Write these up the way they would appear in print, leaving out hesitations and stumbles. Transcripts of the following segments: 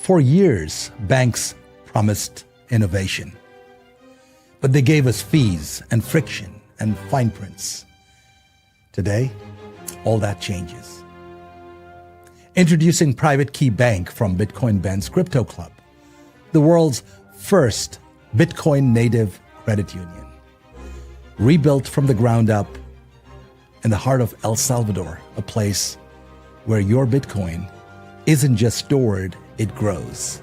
For years, banks promised innovation, but they gave us fees and friction and fine prints. Today, all that changes. Introducing Private Key Bank from Bitcoin Ben's Crypto Club, the world's first Bitcoin native credit union. Rebuilt from the ground up in the heart of El Salvador, a place where your Bitcoin isn't just stored, it grows.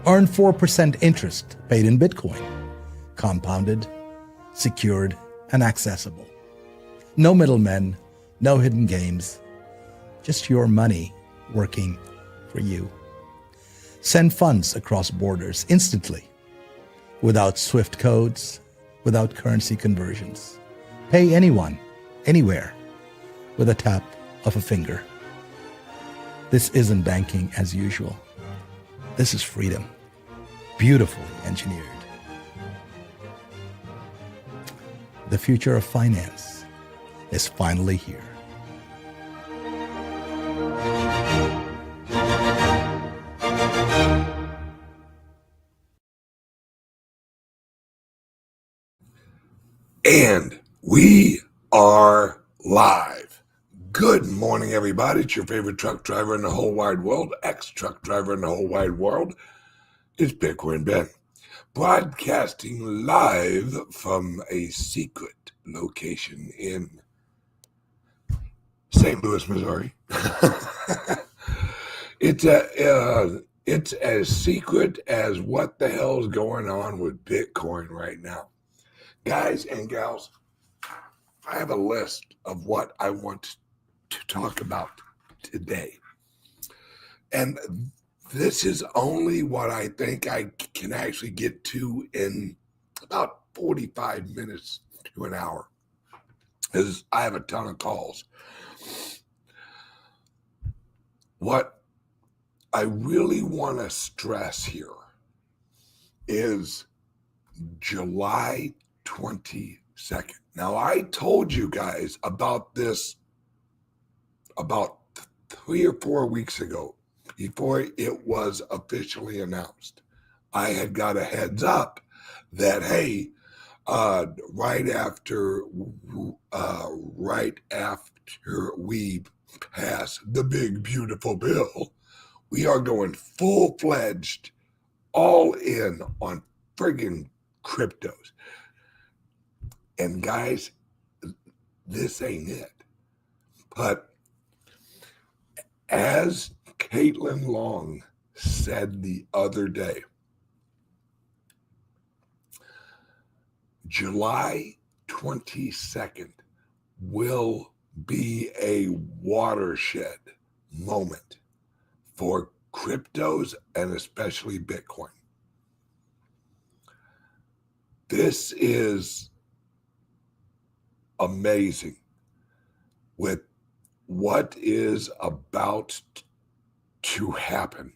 Earn 4% interest paid in Bitcoin, compounded, secured, and accessible. No middlemen, no hidden games, just your money working for you. Send funds across borders instantly, without SWIFT codes, without currency conversions. Pay anyone, anywhere, with a tap of a finger. This isn't banking as usual. This is freedom, beautifully engineered. The future of finance is finally here. And we are live. Good morning, everybody. It's your favorite truck driver in the whole wide world, ex-truck driver in the whole wide world. It's Bitcoin Ben, broadcasting live from a secret location in St. Louis, Missouri. It's as secret as what the hell's going on with Bitcoin right now. Guys and gals, I have a list of what I want to talk about today. And this is only what I think I can actually get to in about 45 minutes to an hour, because I have a ton of calls. What I really want to stress here is July 22nd. Now, I told you guys about this about 3 or 4 weeks ago, before it was officially announced. I had got a heads up that, hey, right after we pass the big, beautiful bill, we are going full-fledged, all in on friggin' cryptos. And guys, this ain't it. But as Caitlin Long said the other day, July 22nd will be a watershed moment for cryptos and especially Bitcoin. This is amazing with what is about to happen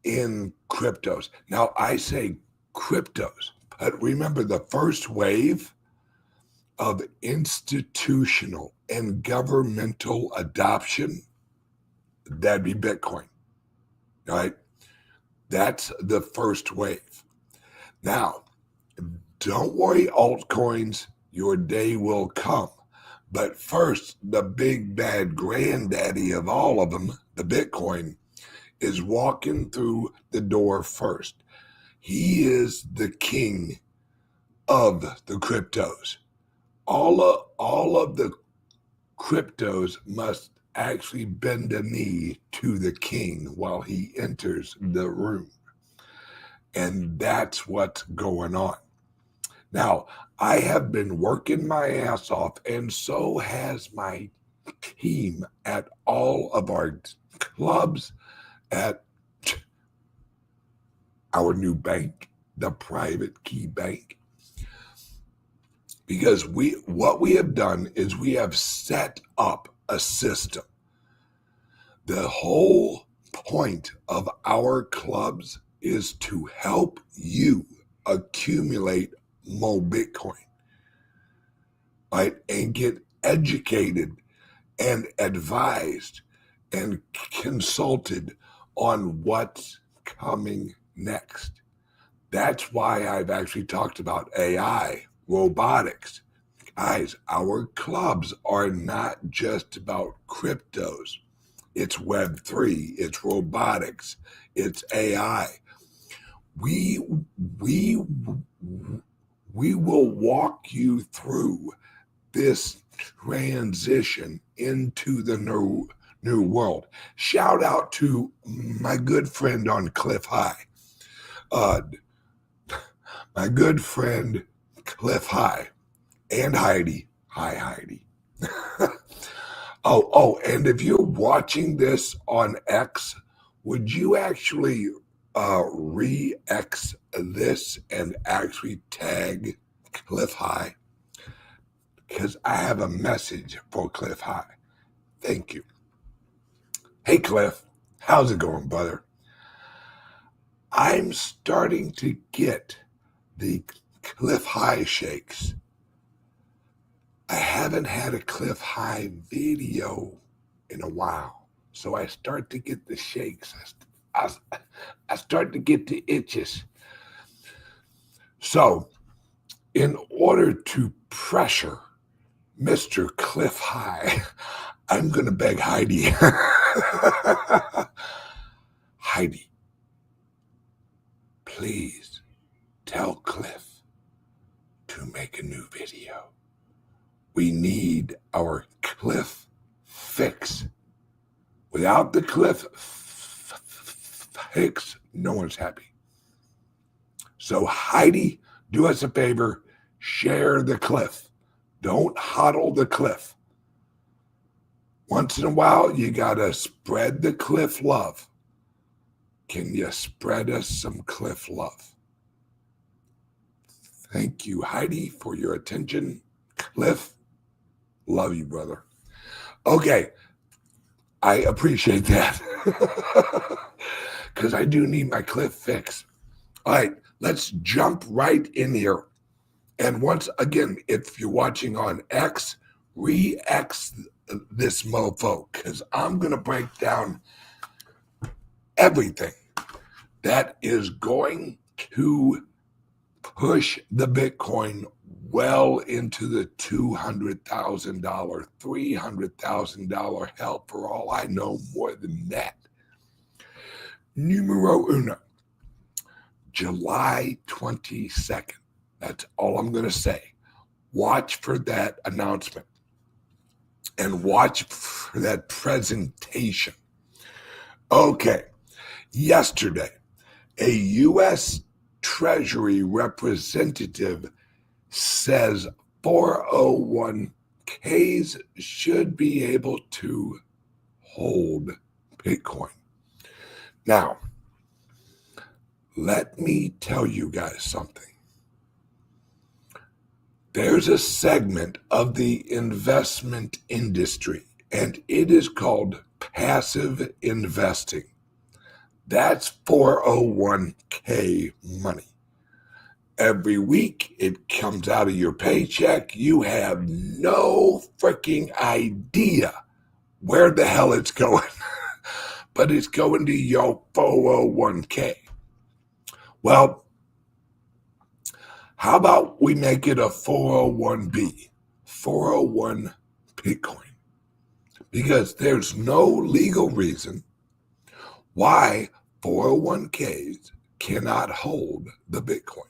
in cryptos. Now, I say cryptos, but remember the first wave of institutional and governmental adoption, that'd be Bitcoin, right? That's the first wave. Now, don't worry, altcoins, your day will come. But first, the big bad granddaddy of all of them, the Bitcoin, is walking through the door first. He is the king of the cryptos. All of the cryptos must actually bend a knee to the king while he enters the room. And that's what's going on. Now, I have been working my ass off, and so has my team at all of our clubs, at our new bank, the Private Key Bank. Because what we have done is we have set up a system. The whole point of our clubs is to help you accumulate more Bitcoin, right? And get educated and advised and consulted on what's coming next. That's why I've actually talked about AI, robotics. Guys, our clubs are not just about cryptos. It's Web3, it's robotics, it's AI. We will walk you through this transition into the new world. Shout out to my good friend on Cliff High. My good friend Cliff High and Heidi. Hi, Heidi. And if you're watching this on X, would you actually re-X this and actually tag Cliff High? Because I have a message for Cliff High. Thank you. Hey, Cliff. How's it going, brother? I'm starting to get the Cliff High shakes. I haven't had a Cliff High video in a while, so I start to get the shakes. I start to get the itches. So, in order to pressure Mr. Cliff High, I'm going to beg Heidi. Heidi, please tell Cliff to make a new video. We need our Cliff fix. Without the Cliff fix, no one's happy. So Heidi, do us a favor, share the Cliff. Don't huddle the Cliff. Once in a while, you gotta spread the Cliff love. Can you spread us some Cliff love? Thank you, Heidi, for your attention. Cliff, love you, brother. Okay, I appreciate that. Because I do need my Cliff fix. All right, let's jump right in here. And once again, if you're watching on X, re-X this mofo, because I'm going to break down everything that is going to push the Bitcoin well into the $200,000, $300,000 help, for all I know, more than that. Numero uno, July 22nd. That's all I'm going to say. Watch for that announcement and watch for that presentation. Okay, yesterday, a U.S. Treasury representative says 401ks should be able to hold Bitcoin. Now, let me tell you guys something. There's a segment of the investment industry, and it is called passive investing. That's 401k money. Every week it comes out of your paycheck. You have no freaking idea where the hell it's going, but it's going to your 401k. Well, how about we make it a 401b, 401 Bitcoin? Because there's no legal reason why 401ks cannot hold the Bitcoin.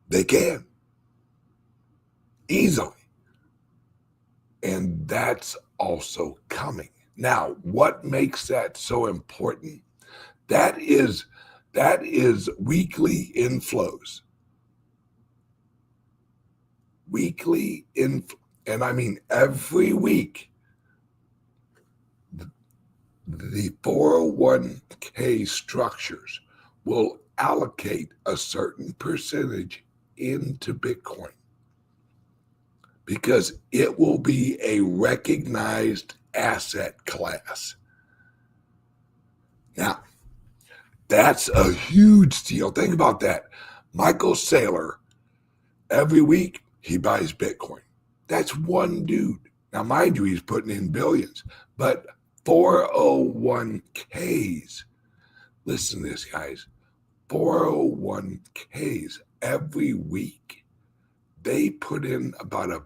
They can. Easily. And that's also coming. Now, what makes that so important? That is weekly inflows. And I mean every week, the 401k structures will allocate a certain percentage into Bitcoin because it will be a recognized asset class. Now, that's a huge deal. Think about that. Michael Saylor, every week, he buys Bitcoin. That's one dude. Now, mind you, he's putting in billions, but 401ks listen to this, guys. 401ks every week, they put in about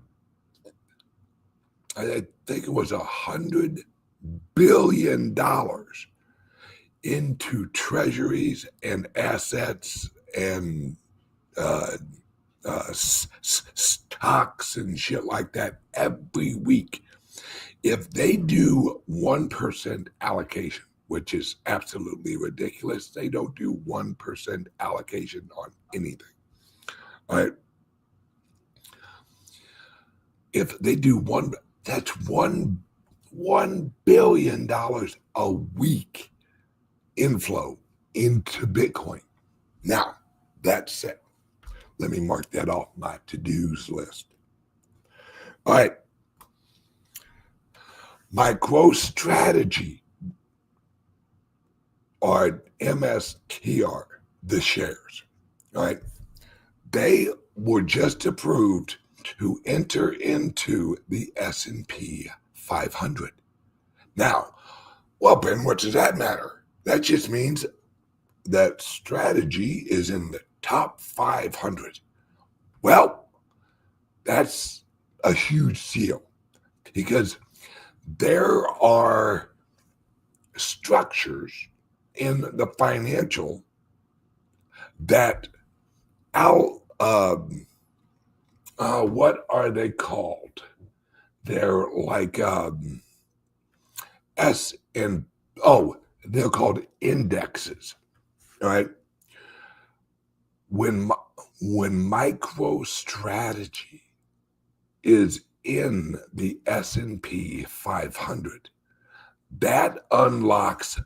I think it was $100 billion into treasuries and assets and stocks and shit like that every week. If they do 1% allocation, which is absolutely ridiculous, they don't do 1% allocation on anything. All right. If they do one, that's $1 billion a week inflow into Bitcoin. Now, that said, let me mark that off my to-dos list. All right. MicroStrategy, or MSTR, the shares. All right. They were just approved to enter into the S&P 500. Now, well, Ben, what does that matter? That just means that strategy is in the top 500. Well, that's a huge deal because there are structures in the financial that what are they called? They're like they're called indexes. All right. When MicroStrategy is in the S&P 500, that unlocks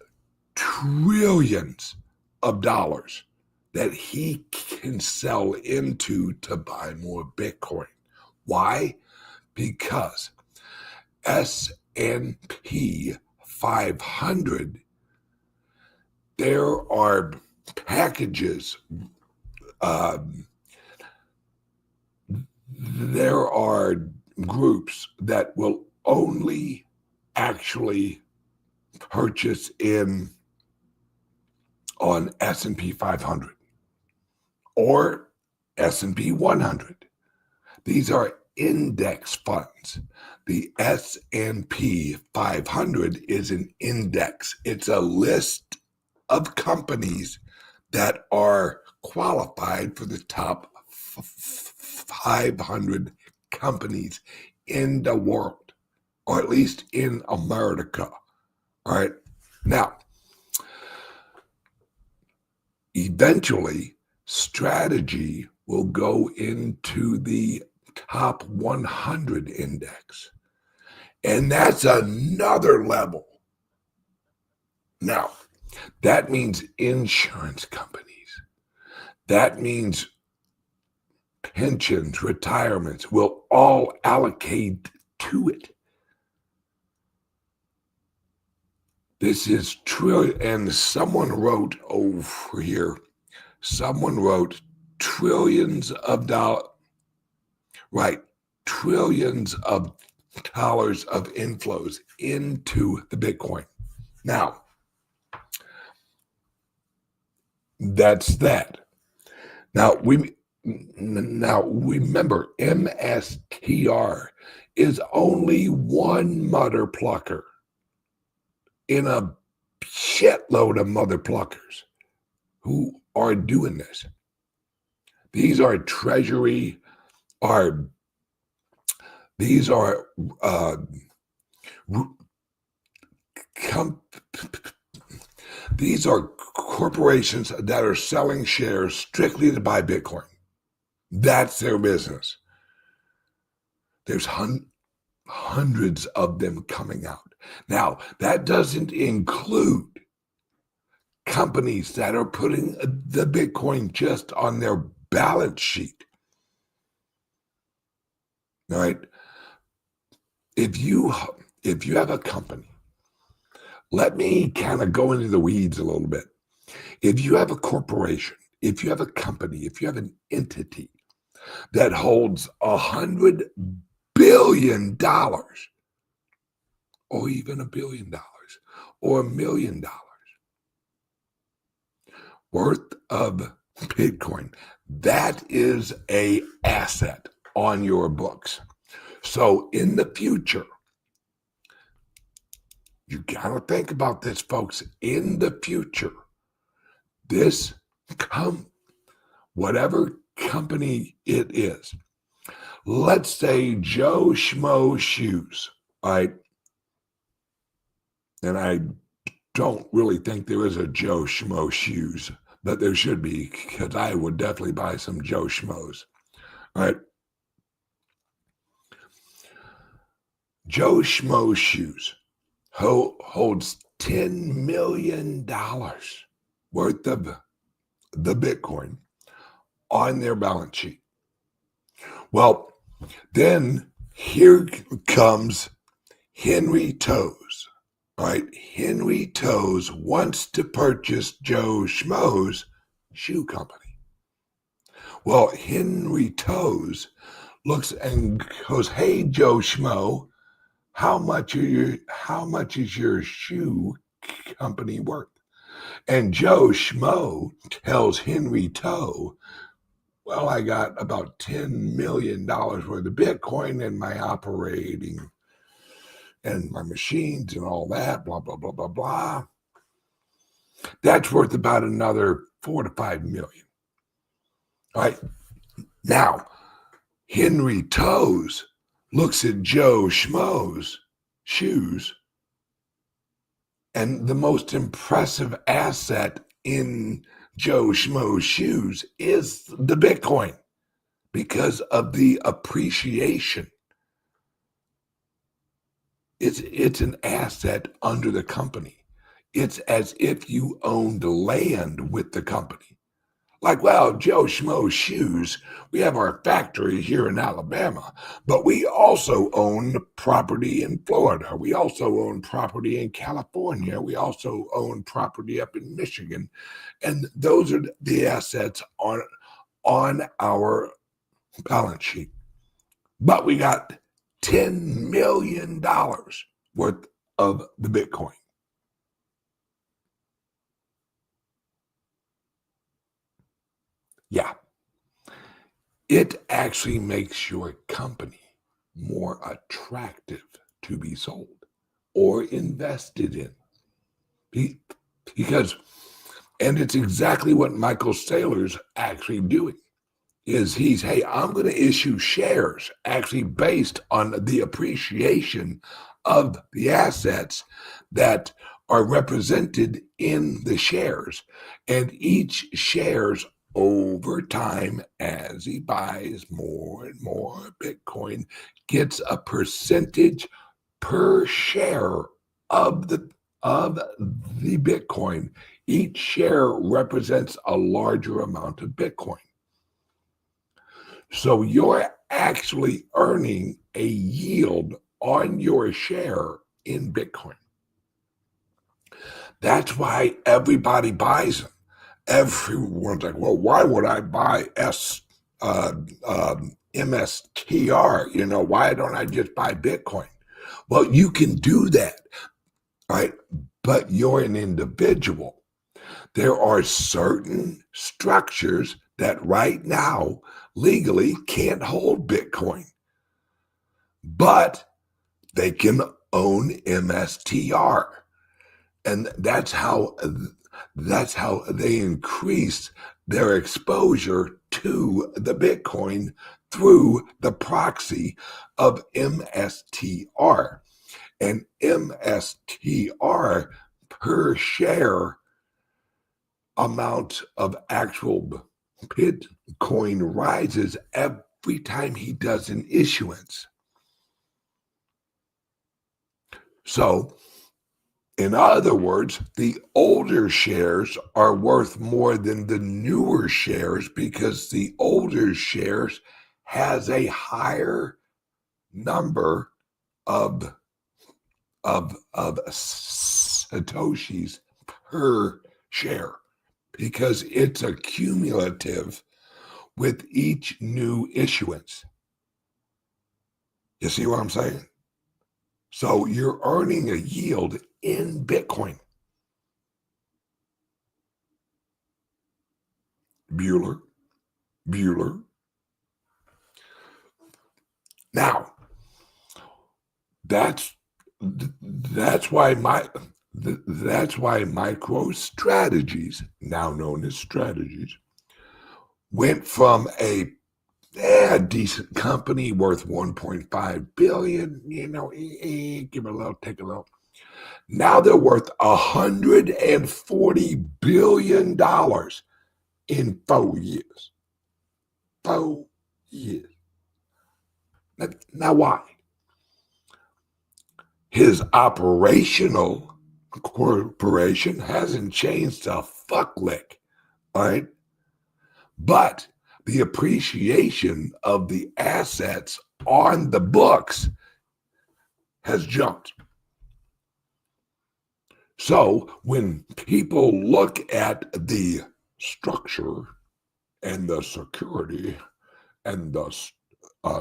trillions of dollars that he can sell into to buy more Bitcoin. Why? Because S&P 500, there are packages, there are groups that will only actually purchase on S&P 500 or S&P 100. These are index funds. The S&P 500 is an index. It's a list of companies that are qualified for the top 500 companies in the world, or at least in America. All right. Now, eventually, strategy will go into the top 100 index. And that's another level. Now, that means insurance companies. That means pensions, retirements will all allocate to it. This is true. And someone wrote over here, trillions of dollars, right? Trillions of dollars of inflows into the Bitcoin. Now, that's that. Now remember, MSTR is only one mother plucker in a shitload of mother pluckers who are doing this. These are treasury, these are corporations that are selling shares strictly to buy Bitcoin. That's their business. There's hundreds of them coming out. Now, that doesn't include companies that are putting the Bitcoin just on their balance sheet. All right. If you have a company, let me kind of go into the weeds a little bit. If you have a corporation, if you have a company, if you have an entity that holds $100 billion, or even $1 billion, or $1 million, worth of Bitcoin. That is a asset on your books. So in the future, you got to think about this, folks. In the future, this whatever company it is, let's say Joe Schmo Shoes, right? And I don't really think there is a Joe Schmo Shoes, but there should be, because I would definitely buy some Joe Schmoes, right? Joe Schmo Shoes holds $10 million worth of the Bitcoin on their balance sheet. Well, then here comes Henry Toes, right? Henry Toes wants to purchase Joe Schmo's shoe company. Well, Henry Toes looks and goes, "Hey, Joe Schmo, how much is your shoe company worth?" And Joe Schmo tells Henry Toe, "Well, I got about $10 million worth of Bitcoin in my operating and my machines and all that, blah, blah, blah, blah, blah. That's worth about another 4 to 5 million." All right. Now, Henry Toes looks at Joe Schmo's shoes, and the most impressive asset in Joe Schmo's shoes is the Bitcoin because of the appreciation. It's an asset under the company. It's as if you owned land with the company. Like, well, Joe Schmo's Shoes, we have our factory here in Alabama, but we also own property in Florida. We also own property in California. We also own property up in Michigan. And those are the assets on our balance sheet. But we got $10 million worth of the Bitcoin. Yeah. It actually makes your company more attractive to be sold or invested in. Because, and it's exactly what Michael Saylor's actually doing, is hey, I'm going to issue shares actually based on the appreciation of the assets that are represented in the shares. And each shares over time, as he buys more and more Bitcoin, gets a percentage per share of the Bitcoin. Each share represents a larger amount of Bitcoin. So you're actually earning a yield on your share in Bitcoin. That's why everybody buys them. Everyone's like, well, why would I buy MSTR? Why don't I just buy Bitcoin? Well, you can do that, right? But you're an individual. There are certain structures that right now legally can't hold Bitcoin, but they can own MSTR. And that's how they increase their exposure to the Bitcoin through the proxy of MSTR. And MSTR per share amount of actual Bitcoin rises every time he does an issuance. So, in other words, the older shares are worth more than the newer shares because the older shares has a higher number of satoshis per share because it's a cumulative with each new issuance. You see what I'm saying? So you're earning a yield in Bitcoin. Bueller. Now, that's why MicroStrategies, now known as Strategies, went from a decent company worth 1.5 billion, give a little, take a little. Now they're worth $140 billion in 4 years. 4 years. Now why? His operational corporation hasn't changed a fuck lick, all right? But the appreciation of the assets on the books has jumped. So when people look at the structure and the security and the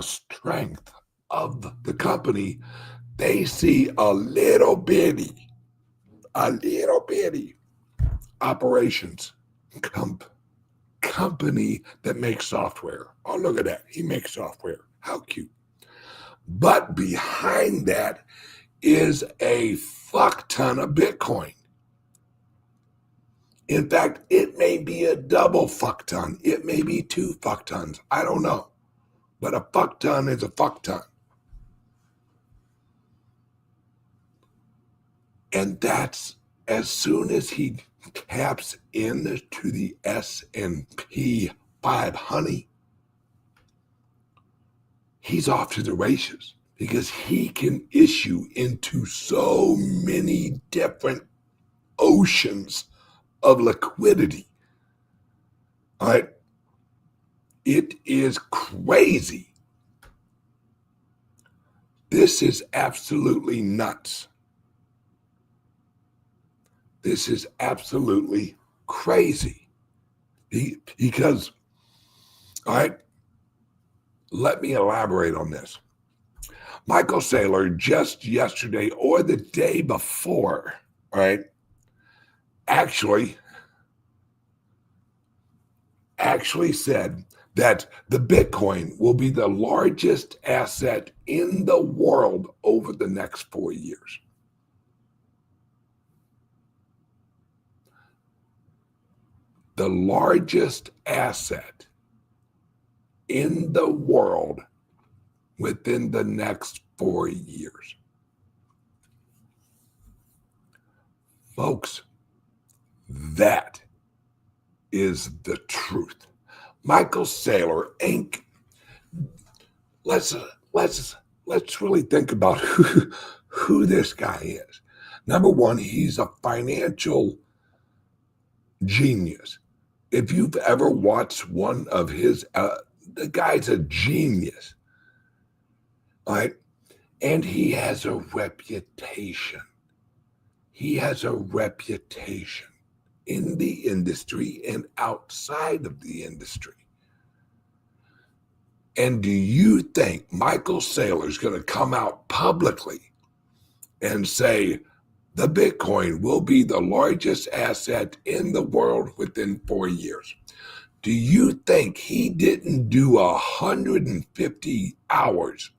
strength of the company, they see a little bitty operations company that makes software. Oh, look at that. He makes software. How cute. But behind that is a fuck ton of Bitcoin. In fact, it may be a double fuck ton. It may be 2 fuck tons. I don't know. But a fuck ton is a fuck ton. And that's as soon as he taps into the S&P 500, he's off to the races because he can issue into so many different oceans of liquidity. All right. It is crazy. This is absolutely nuts. This is absolutely crazy. Because, all right, let me elaborate on this. Michael Saylor just yesterday or the day before, all right, actually said that the Bitcoin will be the largest asset in the world over the next 4 years. The largest asset in the world within the next 4 years. Folks, that is the truth. Michael Saylor ain't. Let's really think about who this guy is. Number one, he's a financial genius. If you've ever watched one of his, the guy's a genius, all right? And he has a reputation. He has a reputation in the industry and outside of the industry. And do you think Michael Saylor is going to come out publicly and say the Bitcoin will be the largest asset in the world within 4 years? Do you think he didn't do 150 hours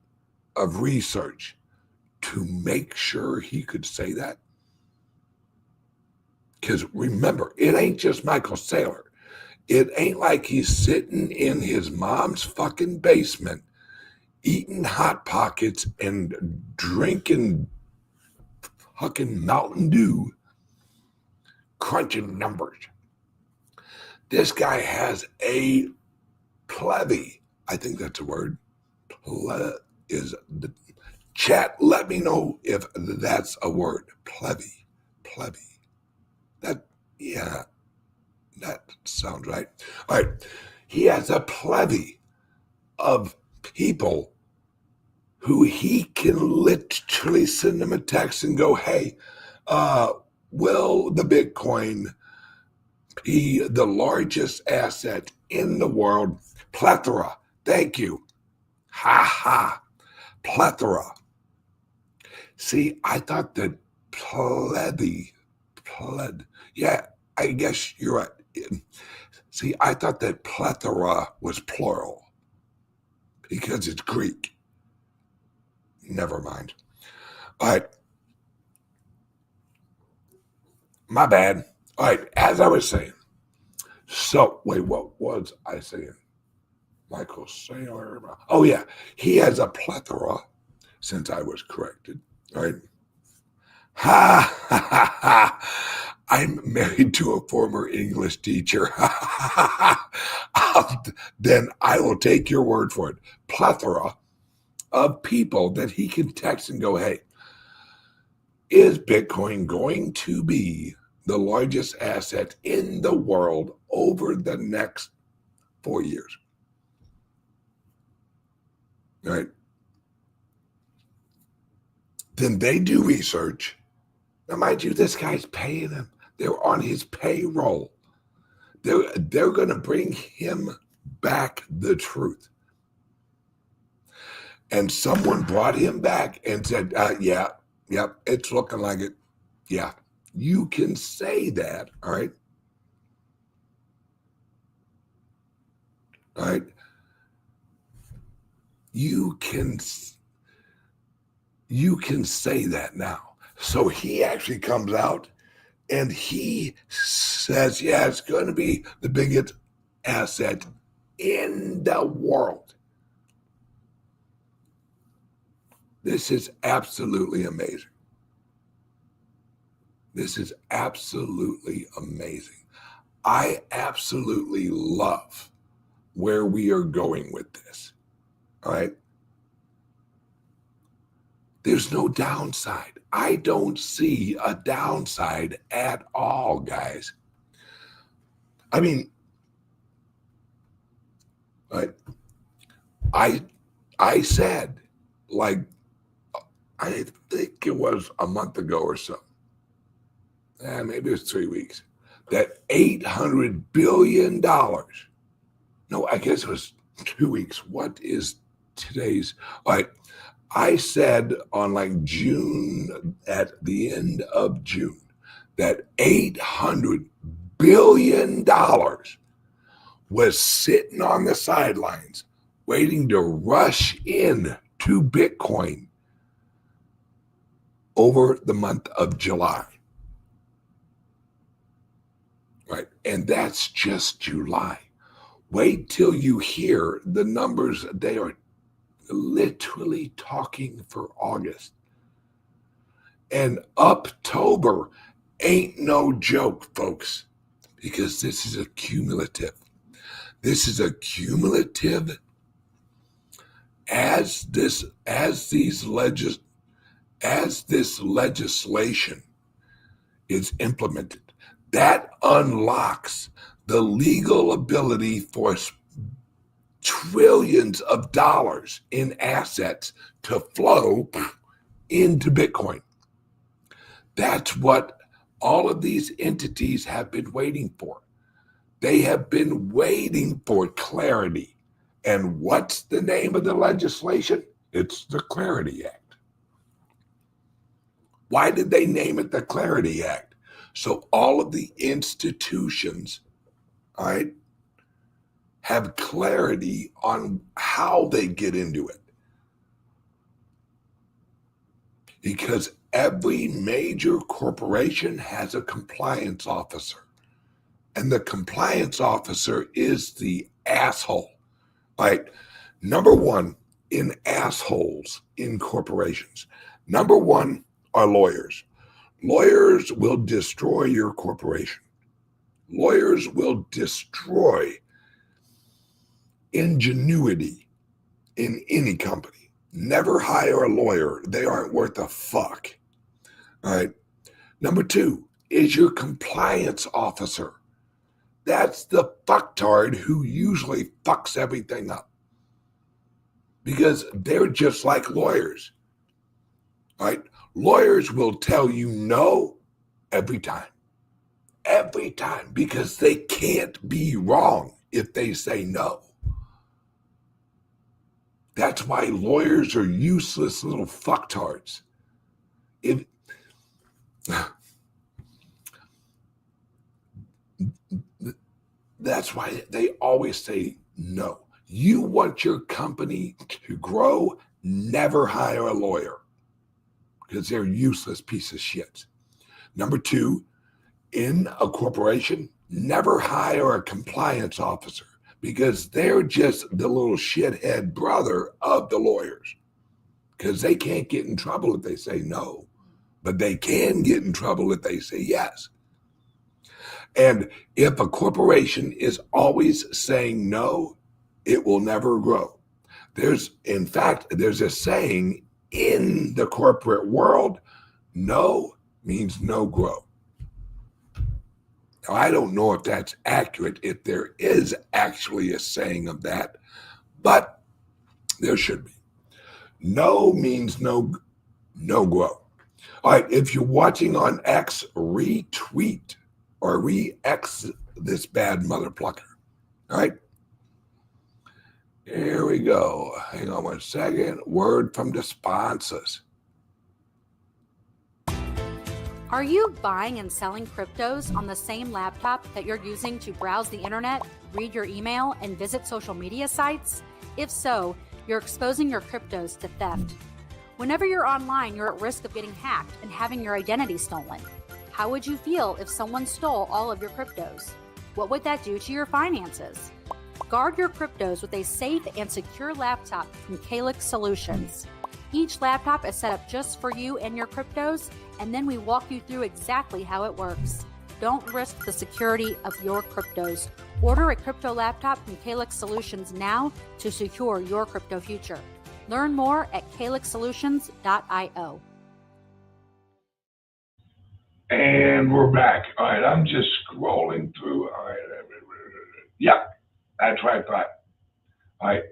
of research to make sure he could say that? Because remember, it ain't just Michael Saylor. It ain't like he's sitting in his mom's fucking basement, eating Hot Pockets and drinking fucking Mountain Dew, crunching numbers. This guy has a plebby. I think that's a word. Is the chat? Let me know if that's a word. Plebby. That sounds right. All right. He has a plethora of people who he can literally send them a text and go, hey, will the Bitcoin be the largest asset in the world? Plethora. Thank you. Ha. Plethora. See, I thought that pled. Yeah, I guess you're right. See, I thought that plethora was plural because it's Greek. Never mind. All right. My bad. All right. As I was saying. So, wait, what was I saying? Michael Saylor. Oh, yeah. He has a plethora, since I was corrected. All right. Ha, ha, ha, ha. I'm married to a former English teacher. Then I will take your word for it. Plethora of people that he can text and go, hey, is Bitcoin going to be the largest asset in the world over the next 4 years? All right. Then they do research. Now, mind you, this guy's paying them. They're on his payroll. They're going to bring him back the truth. And someone brought him back and said, yep, it's looking like it. Yeah, you can say that, all right? All right? You can say that now. So he actually comes out and he says, yeah, it's going to be the biggest asset in the world. This is absolutely amazing. This is absolutely amazing. I absolutely love where we are going with this. All right. There's no downside. I don't see a downside at all, guys. I mean, right? I said, like, I think it was a month ago or so, maybe it was 3 weeks, that $800 billion, no, I guess it was 2 weeks. What is today's, all right, I said on like June, at the end of June, that $800 billion was sitting on the sidelines waiting to rush in to Bitcoin over the month of July. Right? And that's just July. Wait till you hear the numbers. They are literally talking for August. And October ain't no joke, folks, because this is a cumulative. This is a cumulative as this legislation is implemented. That unlocks the legal ability for trillions of dollars in assets to flow into Bitcoin. That's what all of these entities have been waiting for. They have been waiting for clarity. And what's the name of the legislation? It's the Clarity Act. Why did they name it the Clarity Act? So all of the institutions, all right, have clarity on how they get into it. Because every major corporation has a compliance officer. And the compliance officer is the asshole. Right? Number one in assholes in corporations. Number one are lawyers. Lawyers will destroy your corporation. Lawyers will destroy ingenuity in any company. Never hire a lawyer. They aren't worth a fuck. All right. Number two is your compliance officer. That's the fucktard who usually fucks everything up. Because they're just like lawyers. All right? Lawyers will tell you no every time. Every time. Because they can't be wrong if they say no. That's why lawyers are useless little fucktards. If That's why they always say no. You want your company to grow, never hire a lawyer because they're useless piece of shit. Number two, in a corporation, never hire a compliance officer because they're just the little shithead brother of the lawyers because they can't get in trouble if they say no, but they can get in trouble if they say yes. And if a corporation is always saying no, it will never grow. In fact, there's a saying in the corporate world, no means no grow. Now, I don't know if that's accurate, if there is actually a saying of that, but there should be. No means no grow. All right, if you're watching on X, retweet or re-X this bad mother plucker. All right. Here we go. Hang on one second. Word from the sponsors. Are you buying and selling cryptos on the same laptop that you're using to browse the internet, read your email, and visit social media sites? If so, you're exposing your cryptos to theft. Whenever you're online, you're at risk of getting hacked and having your identity stolen. How would you feel if someone stole all of your cryptos? What would that do to your finances? Guard your cryptos with a safe and secure laptop from CALIX Solutions. Each laptop is set up just for you and your cryptos, and then we walk you through exactly how it works. Don't risk the security of your cryptos. Order a crypto laptop from CALIX Solutions now to secure your crypto future. Learn more at calixsolutions.io. And we're back. All right, I'm just scrolling through. All right. Yeah, that's what I thought. All right.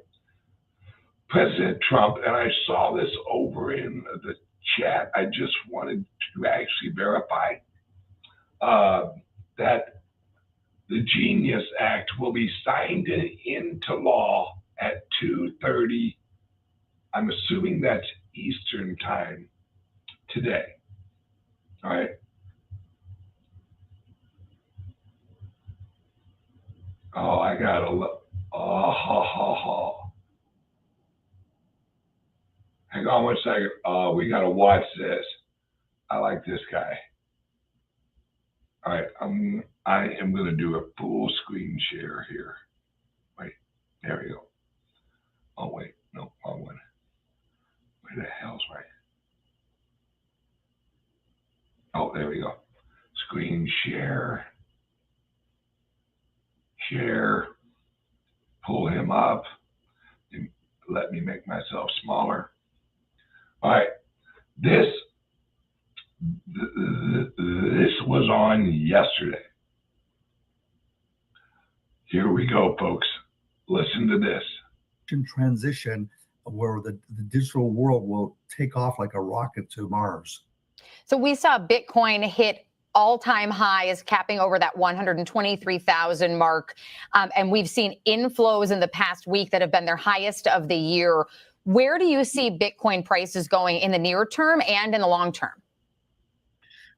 President Trump, and I saw this over in the chat. I just wanted to actually verify that the Genius Act will be signed into law at 2:30. I'm assuming that's Eastern time today. All right. Oh, I gotta look. Hang on one second. Oh, we gotta watch this. I like this guy. All right, I am gonna do a full screen share here. Wait, there we go. Oh wait, no, wrong one. Where the hell's right? Oh, there we go. Screen share. Share. Pull him up. Let me make myself smaller. All right, this was on yesterday. Here we go, folks. Listen to this. Transition where the digital world will take off like a rocket to Mars. So we saw Bitcoin hit all-time highs, capping over that 123,000 mark. And we've seen inflows in the past week that have been their highest of the year. Where do you see Bitcoin prices going in the near term and in the long term?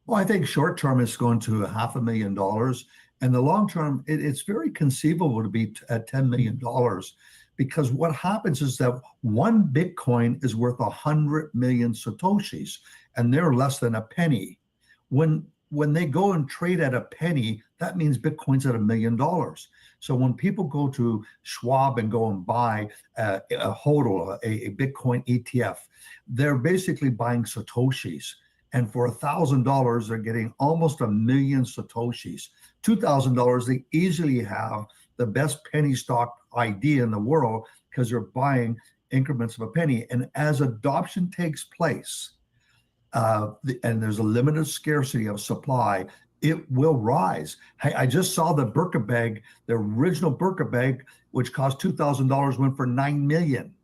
Well, I think short term it's going to $500,000. And the long term, it's very conceivable to be at $10 million. Because what happens is that one Bitcoin is worth 100 million Satoshis, and they're less than a penny. When they go and trade at a penny, that means Bitcoin's at $1 million. So when people go to Schwab and go and buy a HODL, a Bitcoin ETF, they're basically buying Satoshis. And for $1,000, they're getting almost 1 million Satoshis. $2,000, they easily have the best penny stock idea in the world because they're buying increments of a penny. And as adoption takes place, and there's a limited scarcity of supply, it will rise. I just saw the Birka bag, the original Birka bag, which cost $2,000, went for $9 million.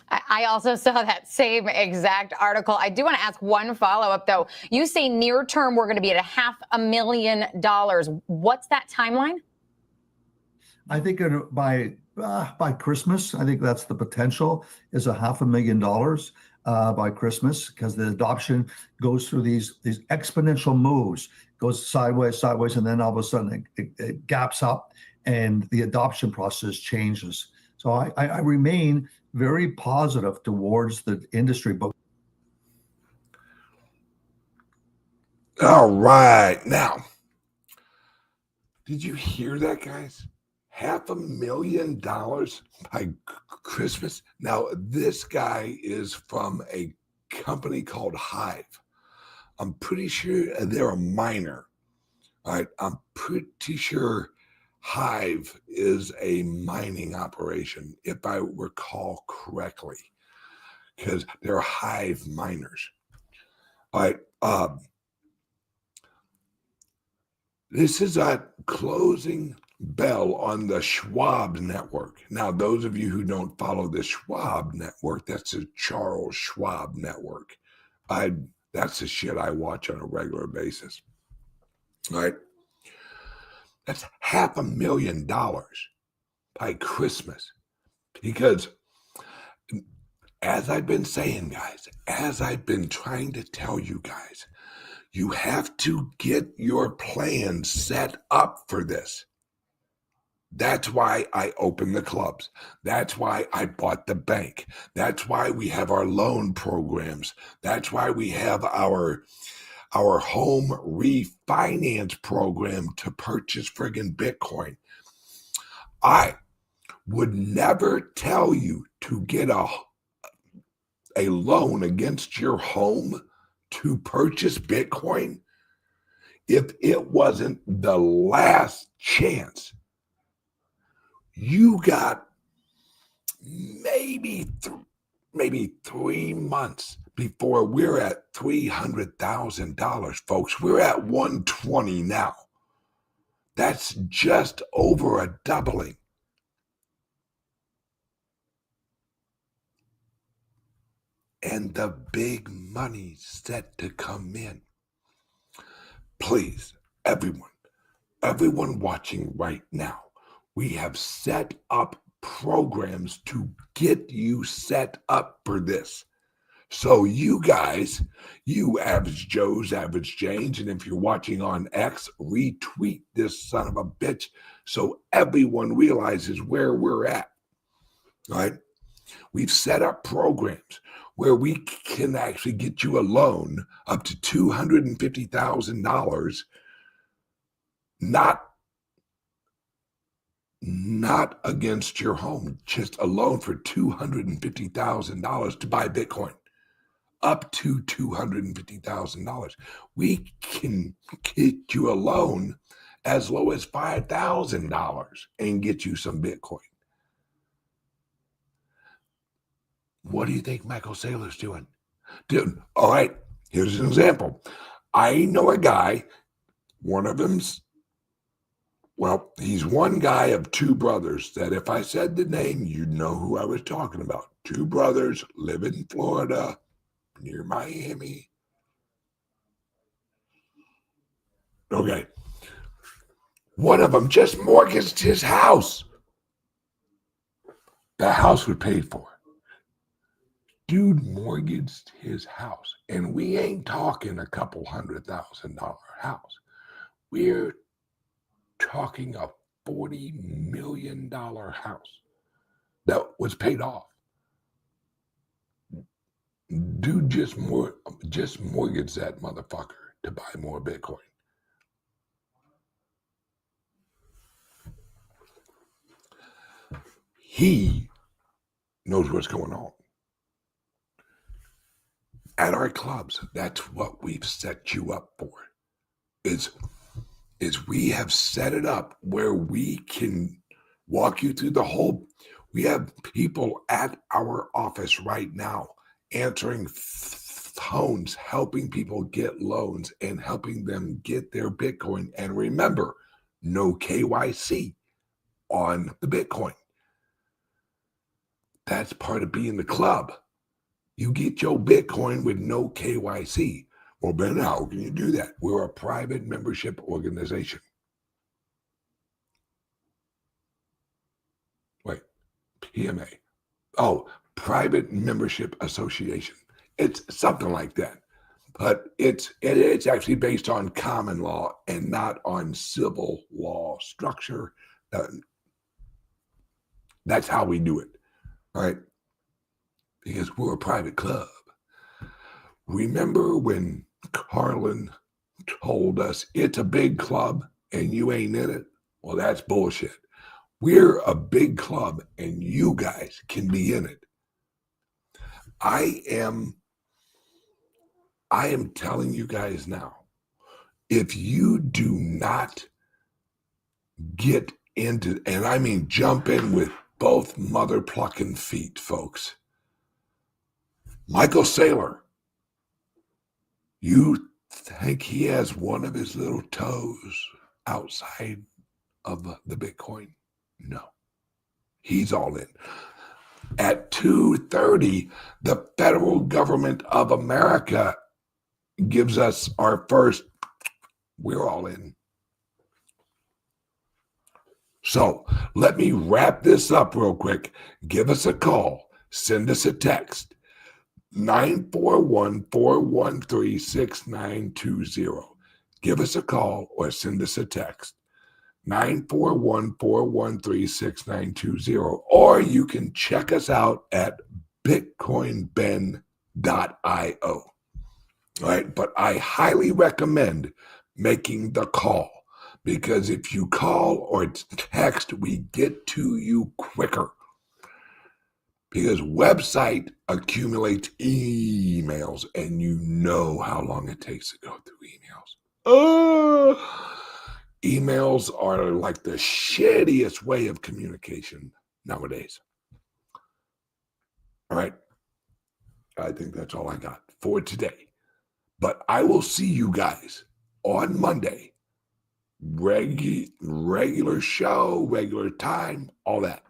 I also saw that same exact article. I do want to ask one follow-up, though. You say near term we're going to be at $500,000. What's that timeline? I think by Christmas, I think that's the potential, is $500,000 by Christmas, because the adoption goes through these exponential moves, goes sideways, and then all of a sudden it gaps up. and the adoption process changes. So I remain very positive towards the industry. But all right, now, did you hear that, guys? $500,000 by Christmas. Now, this guy is from a company called Hive. I'm pretty sure they're a miner. All right, I'm pretty sure Hive is a mining operation, if I recall correctly, because they're Hive miners. All right, this is a closing bell on the Schwab network. Now, those of you who don't follow the Schwab network, that's the Charles Schwab network. That's the shit I watch on a regular basis. All right. That's $500,000 by Christmas. Because as I've been saying, guys, as I've been trying to tell you guys, you have to get your plan set up for this. That's why I opened the clubs. That's why I bought the bank. That's why we have our loan programs. That's why we have our home refinance program to purchase friggin' Bitcoin. I would never tell you to get a loan against your home to purchase Bitcoin if it wasn't the last chance. You got maybe 3 months before we're at $300,000, folks. We're at 120 now. That's just over a doubling. And the big money's set to come in. Please, everyone watching right now, we have set up programs to get you set up for this. So you guys, you average Joes, average Janes, and if you're watching on X, retweet this son of a bitch so everyone realizes where we're at. All right? We've set up programs where we can actually get you a loan up to $250,000, not against your home, just a loan for $250,000 to buy Bitcoin, up to $250,000. We can get you a loan as low as $5,000 and get you some Bitcoin. What do you think Michael Saylor's doing? Dude, all right, here's an example. I know a guy, one of them's, well, he's one guy of two brothers that if I said the name, you'd know who I was talking about. Two brothers live in Florida, near Miami. Okay. One of them just mortgaged his house. The house was paid for. Dude mortgaged his house. And we ain't talking a couple $100,000 house. We're talking a $40 million house that was paid off. Dude just mortgaged that motherfucker to buy more Bitcoin. He knows what's going on. At our clubs, that's what we've set you up for. Is we have set it up where we can walk you through the whole. We have people at our office right now answering phones, helping people get loans and helping them get their Bitcoin. And remember, no KYC on the Bitcoin. That's part of being the club. You get your Bitcoin with no KYC. Well, Ben, how can you do that? We're a private membership organization. Wait, PMA. Oh, private membership association. It's something like that. But it's actually based on common law and not on civil law structure That's how we do it, right? Because we're a private club. Remember when Carlin told us it's a big club and you ain't in it? Well, that's bullshit. We're a big club and you guys can be in it. I am telling you guys now, if you do not get into, and I mean jump in with both mother plucking feet, folks. Michael Saylor, you think he has one of his little toes outside of the Bitcoin? No, he's all in. At 2:30, the federal government of America gives us our first, we're all in. So let me wrap this up real quick. Give us a call. Send us a text. 941-413-6920. Give us a call or send us a text. 941-413-6920. Or you can check us out at BitcoinBen.io. All right, but I highly recommend making the call, because if you call or text, we get to you quicker. Because website accumulates emails, and you know how long it takes to go through emails. Emails are like the shittiest way of communication nowadays. All right. I think that's all I got for today. But I will see you guys on Monday. Regular show, regular time, all that.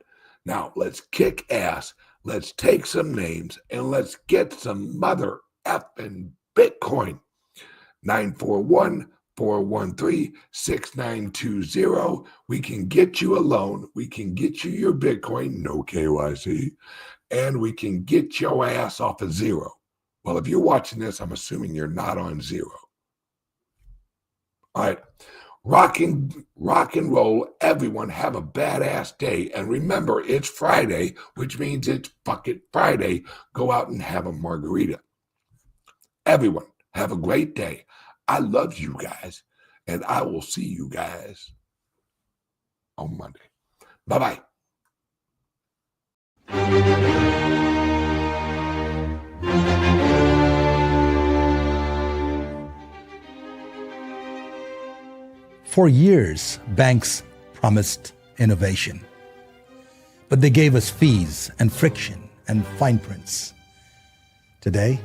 Now, let's kick ass. Let's take some names and let's get some mother effing Bitcoin. 941-413-6920. We can get you a loan. We can get you your Bitcoin, no KYC, and we can get your ass off of zero. Well, if you're watching this, I'm assuming you're not on zero. All right. Rock and roll, everyone. Have a badass day. And remember, it's Friday, which means it's fucking Friday. Go out and have a margarita. Everyone, have a great day. I love you guys, and I will see you guys on Monday. Bye-bye. For years, banks promised innovation, but they gave us fees and friction and fine prints. Today,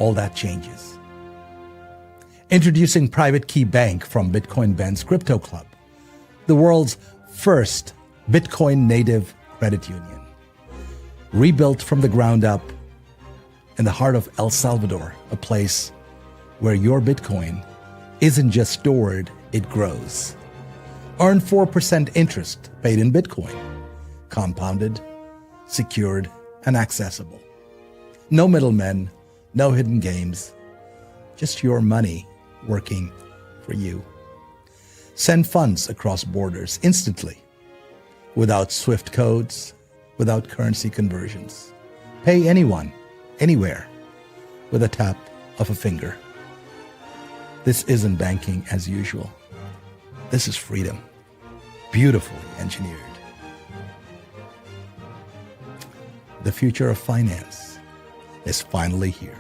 all that changes. Introducing Private Key Bank from BitcoinBens Crypto Club, the world's first Bitcoin native credit union. Rebuilt from the ground up in the heart of El Salvador, a place where your Bitcoin isn't just stored, it grows. Earn 4% interest paid in Bitcoin, compounded, secured, and accessible. No middlemen, no hidden games, just your money working for you. Send funds across borders instantly, without SWIFT codes, without currency conversions. Pay anyone, anywhere, with a tap of a finger. This isn't banking as usual. This is freedom, beautifully engineered. The future of finance is finally here.